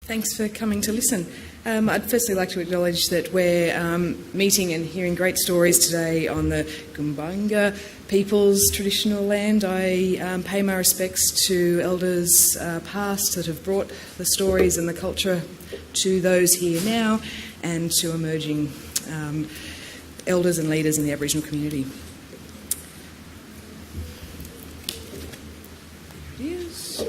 Thanks for coming to listen. I'd firstly like to acknowledge that we're meeting and hearing great stories today on the Gumbanga people's traditional land. I pay my respects to elders past that have brought the stories and the culture to those here now and to emerging elders and leaders in the Aboriginal community. There it is.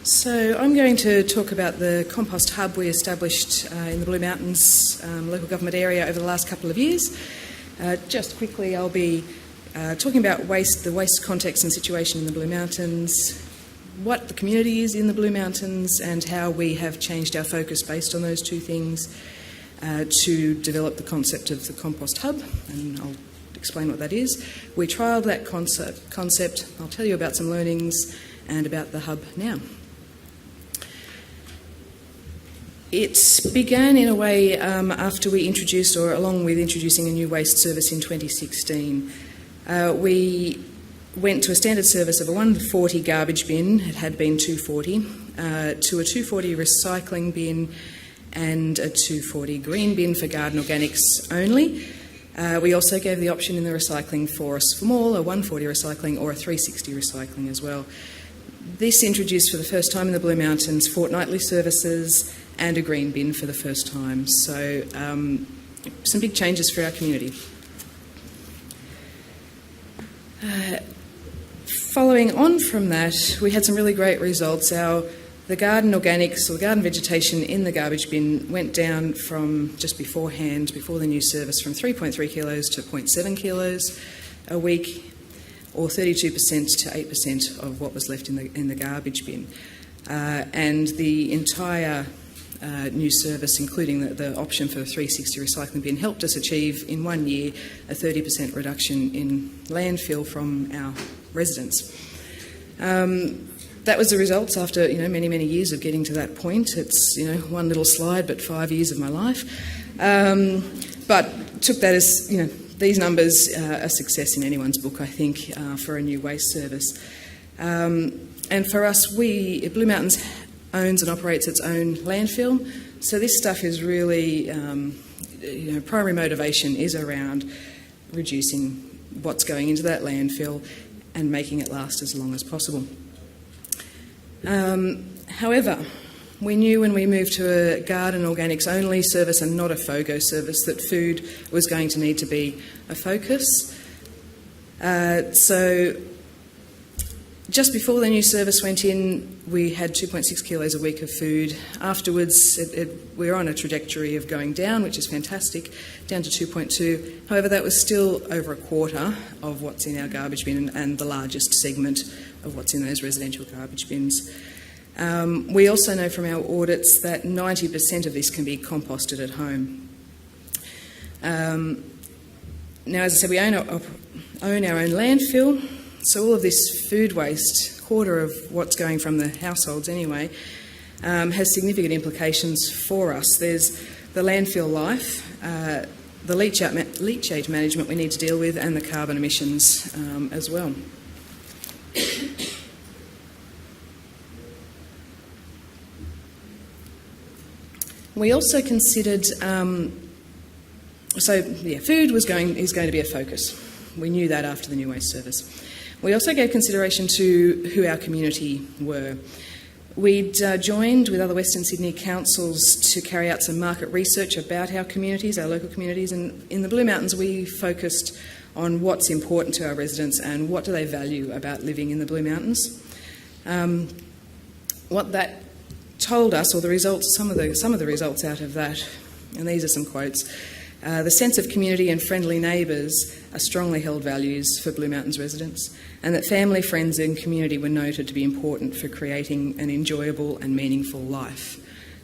So I'm going to talk about the Compost Hub we established in the Blue Mountains local government area over the last couple of years. Just quickly, I'll be talking about the waste context and situation in the Blue Mountains, what the community is in the Blue Mountains and how we have changed our focus based on those two things to develop the concept of the Compost Hub, and I'll explain what that is. We trialled that concept. I'll tell you about some learnings and about the hub now. It began in a way after we introduced, or along with introducing a new waste service in 2016. We went to a standard service of a 140 garbage bin, it had been 240, to a 240 recycling bin and a 240 green bin for garden organics only. We also gave the option in the recycling for more, a 140 recycling or a 360 recycling as well. This introduced for the first time in the Blue Mountains fortnightly services and a green bin for the first time. So some big changes for our community. Following on from that, we had some really great results. The garden organics, or the garden vegetation in the garbage bin went down from just beforehand, before the new service, from 3.3 kilos to 0.7 kilos a week, or 32% to 8% of what was left in the garbage bin. And the entire new service, including the option for the 360 recycling bin, helped us achieve in 1 year a 30% reduction in landfill from our residents. That was the results after many years of getting to that point. It's one little slide, but 5 years of my life. But took that as these numbers are a success in anyone's book, I think, for a new waste service. And for us, Blue Mountains owns and operates its own landfill. So this stuff is really, primary motivation is around reducing what's going into that landfill and making it last as long as possible. However, we knew when we moved to a garden organics only service and not a FOGO service that food was going to need to be a focus. So just before the new service went in, we had 2.6 kilos a week of food. Afterwards, we were on a trajectory of going down, which is fantastic, down to 2.2. However, that was still over a quarter of what's in our garbage bin and the largest segment of what's in those residential garbage bins. We also know from our audits that 90% of this can be composted at home. Now, as I said, we own our own landfill, so all of this food waste, quarter of what's going from the households anyway, has significant implications for us. There's the landfill life, the leachate management we need to deal with, and the carbon emissions as well. We also considered, food is going to be a focus. We knew that after the new waste service. We also gave consideration to who our community were. We'd joined with other Western Sydney councils to carry out some market research about our communities, our local communities, and in the Blue Mountains we focused on what's important to our residents and what do they value about living in the Blue Mountains. What that told us, or the results, some of the results out of that, and these are some quotes. The sense of community and friendly neighbours are strongly held values for Blue Mountains residents, and that family, friends and community were noted to be important for creating an enjoyable and meaningful life.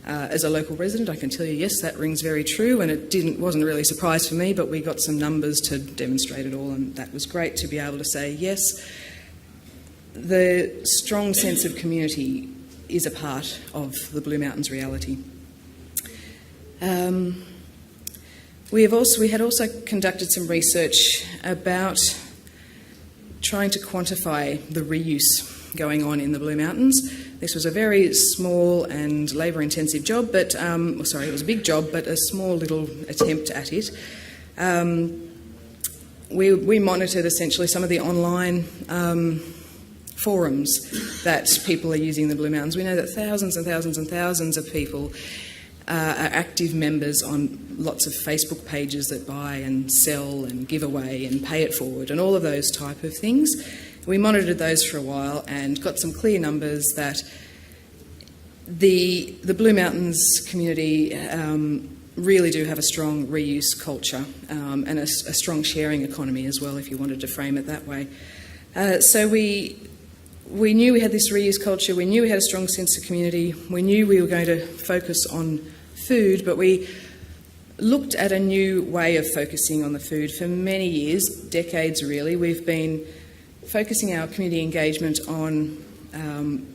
As a local resident, I can tell you, yes, that rings very true, and it wasn't really a surprise for me, but we got some numbers to demonstrate it all, and that was great to be able to say, yes, the strong sense of community is a part of the Blue Mountains reality. We had also conducted some research about trying to quantify the reuse going on in the Blue Mountains. This was a very small and labour-intensive job, but it was a big job, but a small little attempt at it. We monitored essentially some of the online forums that people are using in the Blue Mountains. We know that thousands and thousands and thousands of people are active members on lots of Facebook pages that buy and sell and give away and pay it forward and all of those type of things. We monitored those for a while and got some clear numbers that the Blue Mountains community really do have a strong reuse culture and a strong sharing economy as well, if you wanted to frame it that way. So we knew we had this reuse culture, we knew we had a strong sense of community, we knew we were going to focus on food, but we looked at a new way of focusing on the food. For many years, decades really, we've been focusing our community engagement on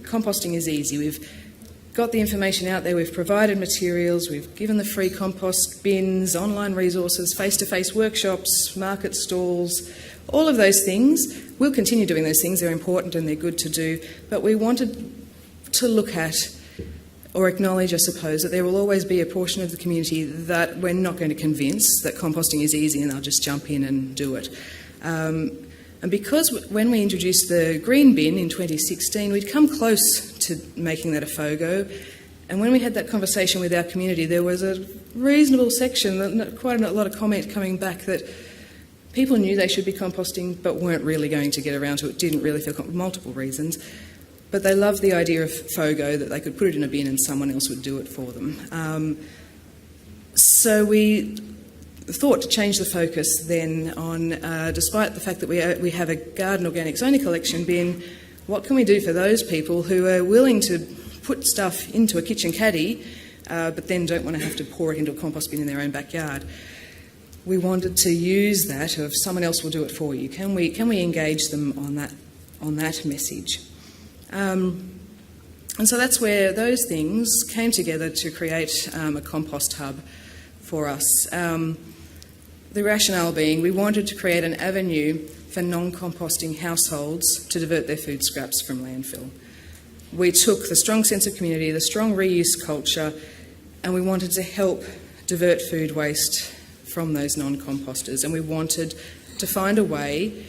composting is easy. We've got the information out there, we've provided materials, we've given the free compost bins, online resources, face-to-face workshops, market stalls, all of those things. We'll continue doing those things, they're important and they're good to do, but we wanted to look at or acknowledge, I suppose, that there will always be a portion of the community that we're not going to convince that composting is easy and they'll just jump in and do it. And because when we introduced the green bin in 2016, we'd come close to making that a FOGO, and when we had that conversation with our community, there was a reasonable section, quite a lot of comment coming back that people knew they should be composting but weren't really going to get around to it, didn't really feel multiple reasons. But they loved the idea of FOGO, that they could put it in a bin and someone else would do it for them. So we thought to change the focus then on, despite the fact that we have a garden organics only collection bin, what can we do for those people who are willing to put stuff into a kitchen caddy but then don't want to have to pour it into a compost bin in their own backyard? We wanted to use that of someone else will do it for you. Can we engage them on that message? And so that's where those things came together to create a Compost Hub for us. The rationale being we wanted to create an avenue for non-composting households to divert their food scraps from landfill. We took the strong sense of community, the strong reuse culture, and we wanted to help divert food waste from those non-composters, and we wanted to find a way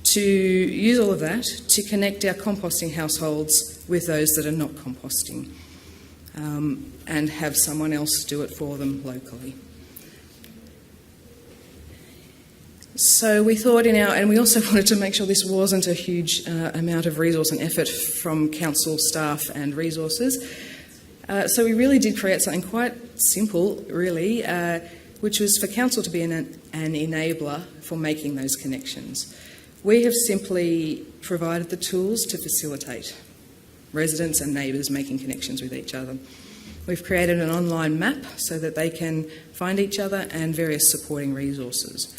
to use all of that to connect our composting households with those that are not composting, and have someone else do it for them locally. So we thought and we also wanted to make sure this wasn't a huge amount of resource and effort from council staff and resources. So we really did create something quite simple, really, which was for council to be an enabler for making those connections. We have simply provided the tools to facilitate residents and neighbours making connections with each other. We've created an online map so that they can find each other and various supporting resources.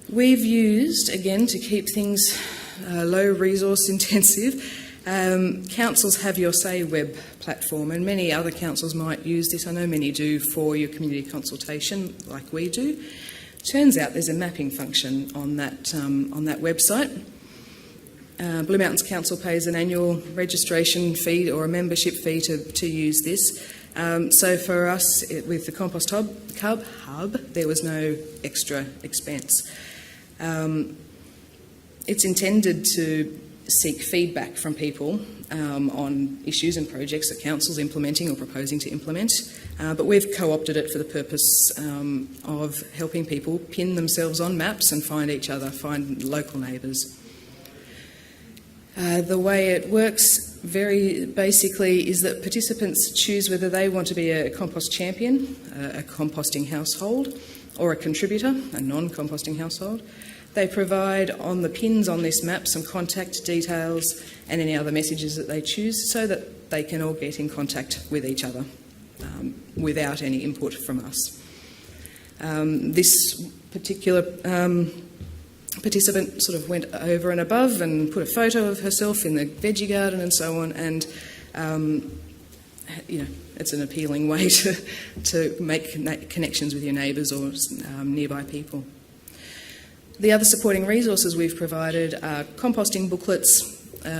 We've used, again, to keep things low resource intensive, councils have your say web platform, and many other councils might use this. I know many do for your community consultation like we do. Turns out there's a mapping function on that website. Blue Mountains Council pays an annual registration fee or a membership fee to use this. So for us, with the Compost Hub, there was no extra expense. It's intended to seek feedback from people on issues and projects that council's implementing or proposing to implement, but we've co-opted it for the purpose of helping people pin themselves on maps and find each other, find local neighbours. The way it works very basically is that participants choose whether they want to be a compost champion, a composting household, or a contributor, a non-composting household. They provide on the pins on this map some contact details and any other messages that they choose so that they can all get in contact with each other without any input from us. This particular participant sort of went over and above and put a photo of herself in the veggie garden and so on, and it's an appealing way to make connections with your neighbours or nearby people. The other supporting resources we've provided are composting booklets.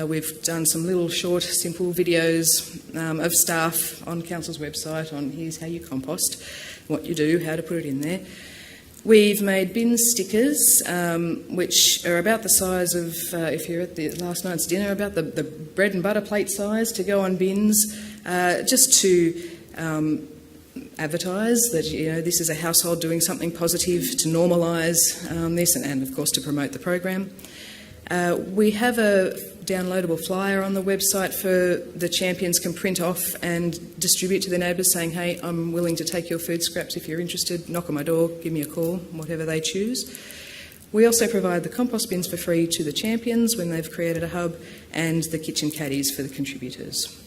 We've done some little short, simple videos of staff on Council's website on here's how you compost, what you do, how to put it in there. We've made bin stickers, which are about the size of, if you're at the last night's dinner, about the bread and butter plate size to go on bins, just to advertise that this is a household doing something positive, to normalise this, and of course to promote the program. We have a downloadable flyer on the website for the champions can print off and distribute to their neighbours saying, hey, I'm willing to take your food scraps if you're interested, knock on my door, give me a call, whatever they choose. We also provide the compost bins for free to the champions when they've created a hub, and the kitchen caddies for the contributors.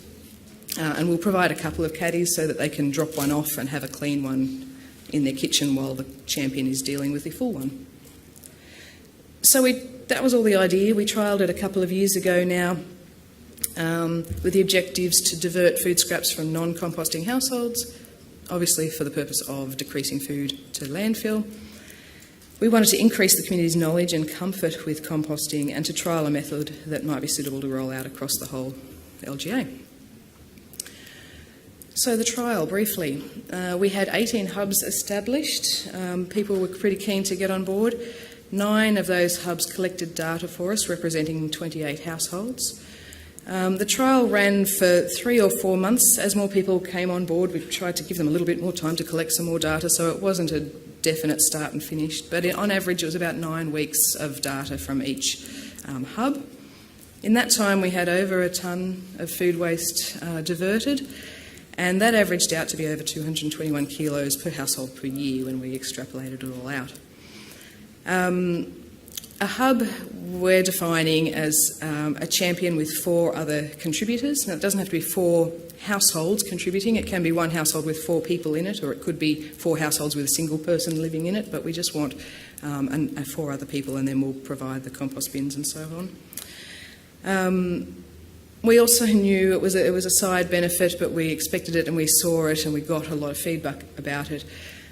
And we'll provide a couple of caddies so that they can drop one off and have a clean one in their kitchen while the champion is dealing with the full one. So that was all the idea. We trialled it a couple of years ago now with the objectives to divert food scraps from non-composting households, obviously for the purpose of decreasing food to landfill. We wanted to increase the community's knowledge and comfort with composting and to trial a method that might be suitable to roll out across the whole LGA. So the trial, briefly. We had 18 hubs established. People were pretty keen to get on board. 9 of those hubs collected data for us, representing 28 households. The trial ran for 3 or 4 months. As more people came on board, we tried to give them a little bit more time to collect some more data, so it wasn't a definite start and finish. But on average, it was about 9 weeks of data from each hub. In that time, we had over a tonne of food waste diverted, and that averaged out to be over 221 kilos per household per year when we extrapolated it all out. A hub we're defining as a champion with 4 other contributors. Now, it doesn't have to be 4 households contributing. It can be one household with 4 people in it, or it could be 4 households with a single person living in it, but we just want 4 other people, and then we'll provide the compost bins and so on. We also knew it was a side benefit, but we expected it and we saw it and we got a lot of feedback about it,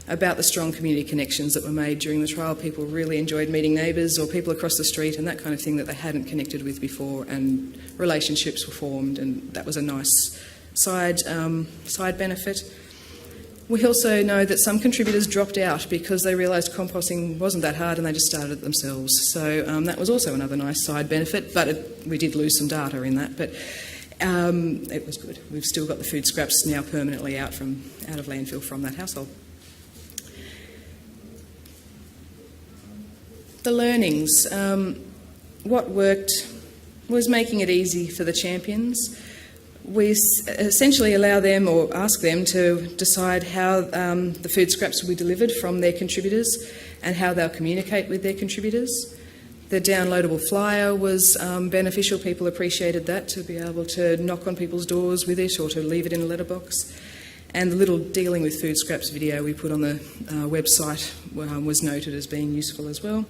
about the strong community connections that were made during the trial. People really enjoyed meeting neighbours or people across the street and that kind of thing that they hadn't connected with before, and relationships were formed, and that was a nice side benefit. We also know that some contributors dropped out because they realised composting wasn't that hard and they just started it themselves. So that was also another nice side benefit, but we did lose some data in that, but it was good. We've still got the food scraps now permanently out of landfill from that household. The learnings. What worked was making it easy for the champions. We essentially allow them or ask them to decide how the food scraps will be delivered from their contributors and how they'll communicate with their contributors. The downloadable flyer was beneficial. People appreciated that, to be able to knock on people's doors with it or to leave it in a letterbox. And the little dealing with food scraps video we put on the website was noted as being useful as well.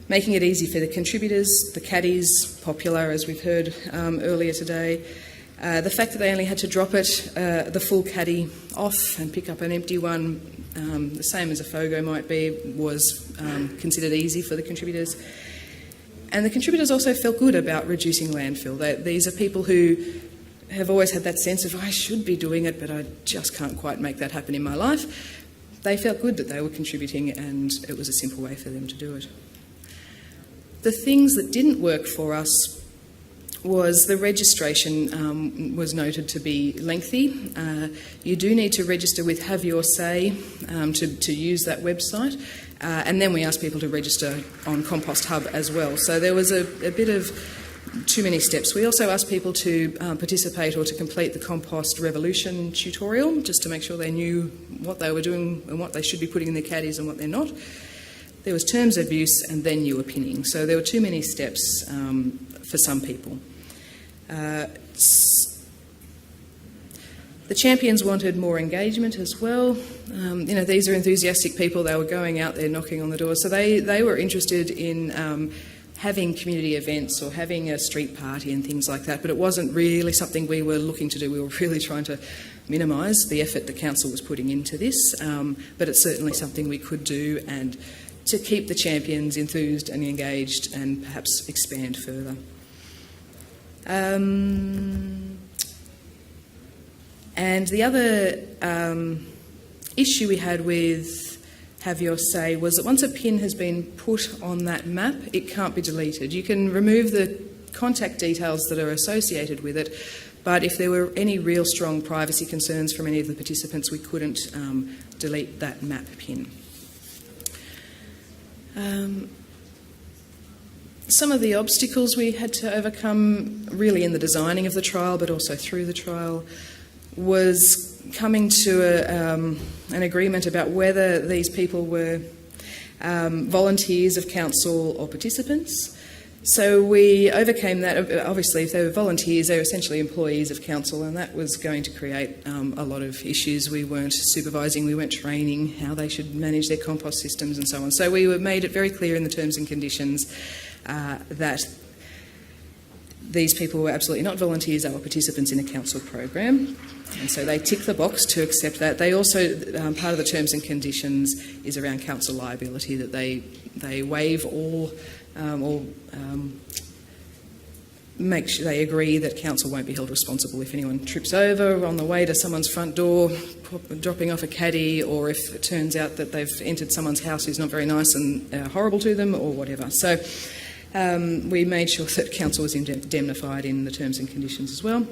Making it easy for the contributors, the caddies, popular as we've heard earlier today. The fact that they only had to drop it, the full caddy off and pick up an empty one, the same as a FOGO might be, was considered easy for the contributors. And the contributors also felt good about reducing landfill. These are people who have always had that sense of, I should be doing it, but I just can't quite make that happen in my life. They felt good that they were contributing, and it was a simple way for them to do it. The things that didn't work for us was the registration was noted to be lengthy. You do need to register with Have Your Say to use that website, and then we asked people to register on Compost Hub as well. So there was a bit of too many steps. We also asked people to participate or to complete the Compost Revolution tutorial, just to make sure they knew what they were doing and what they should be putting in their caddies and what they're not. There was terms of use and then you were pinning. So there were too many steps for some people. The champions wanted more engagement as well. These are enthusiastic people. They were going out there knocking on the door. So they were interested in having community events or having a street party and things like that, but it wasn't really something we were looking to do. We were really trying to minimise the effort the council was putting into this, but it's certainly something we could do, and to keep the champions enthused and engaged and perhaps expand further. And the other issue we had with Have Your Say was that once a pin has been put on that map, it can't be deleted. You can remove the contact details that are associated with it, but if there were any real strong privacy concerns from any of the participants, we couldn't delete that map pin. Some of the obstacles we had to overcome, really in the designing of the trial, but also through the trial, was coming to an agreement about whether these people were volunteers of council or participants. So we overcame that. Obviously, if they were volunteers, they were essentially employees of council, and that was going to create a lot of issues. We weren't supervising, we weren't training how they should manage their compost systems and so on. So we made it very clear in the terms and conditions that these people were absolutely not volunteers, they were participants in a council program. And so they tick the box to accept that. They also, part of the terms and conditions is around council liability, that they waive all make sure they agree that council won't be held responsible if anyone trips over on the way to someone's front door, dropping off a caddy, or if it turns out that they've entered someone's house who's not very nice and horrible to them, or whatever. So we made sure that council was indemnified in the terms and conditions as well.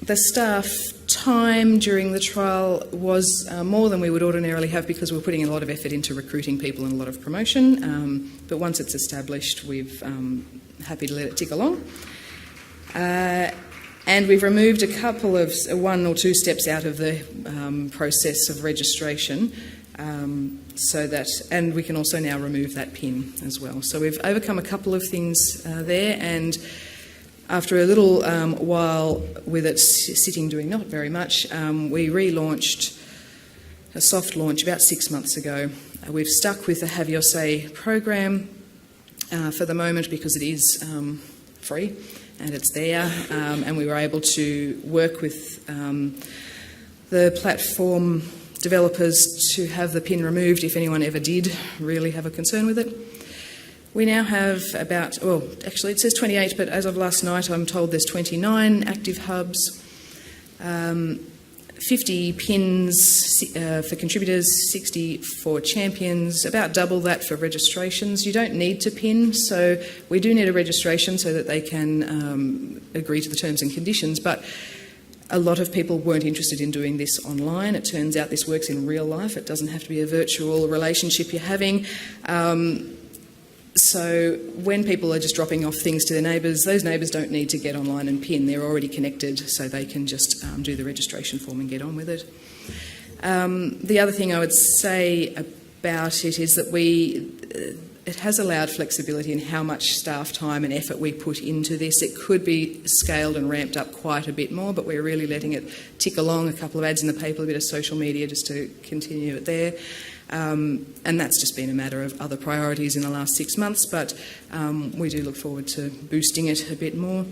The staff time during the trial was more than we would ordinarily have, because we're putting a lot of effort into recruiting people and a lot of promotion. But once it's established, we've happy to let it tick along. And we've removed a couple of one or two steps out of the process of registration, so that, and we can also now remove that pin as well. So we've overcome a couple of things there, and after a little while with it sitting doing not very much, we relaunched a soft launch about 6 months ago. We've stuck with the Have Your Say program for the moment because it is free and it's there, and we were able to work with the platform developers to have the pin removed if anyone ever did really have a concern with it. We now have about, well, actually it says 28, but as of last night I'm told there's 29 active hubs, 50 pins for contributors, 60 for champions, about double that for registrations. You don't need to pin, so we do need a registration so that they can agree to the terms and conditions, but a lot of people weren't interested in doing this online. It turns out this works in real life. It doesn't have to be a virtual relationship you're having. So when people are just dropping off things to their neighbours, those neighbours don't need to get online and pin. They're already connected, so they can just do the registration form and get on with it. The other thing I would say about it is that it has allowed flexibility in how much staff time and effort we put into this. It could be scaled and ramped up quite a bit more, but we're really letting it tick along, a couple of ads in the paper, a bit of social media just to continue it there. And that's just been a matter of other priorities in the last 6 months, but we do look forward to boosting it a bit more.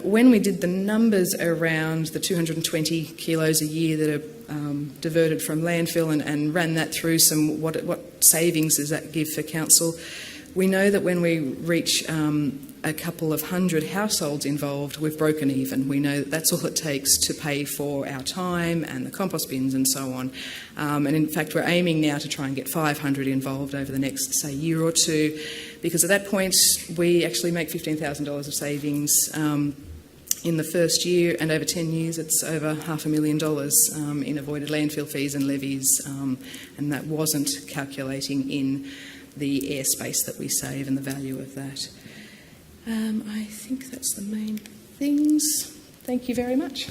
When we did the numbers around the 220 kilos a year that are diverted from landfill and ran that through some what savings does that give for council, we know that when we reach a couple of hundred households involved, we've broken even. We know that that's all it takes to pay for our time and the compost bins and so on. And in fact, we're aiming now to try and get 500 involved over the next, say, year or two, because at that point we actually make $15,000 of savings in the first year, and over 10 years it's over $500,000 in avoided landfill fees and levies, and that wasn't calculating in the airspace that we save and the value of that. I think that's the main things. Thank you very much.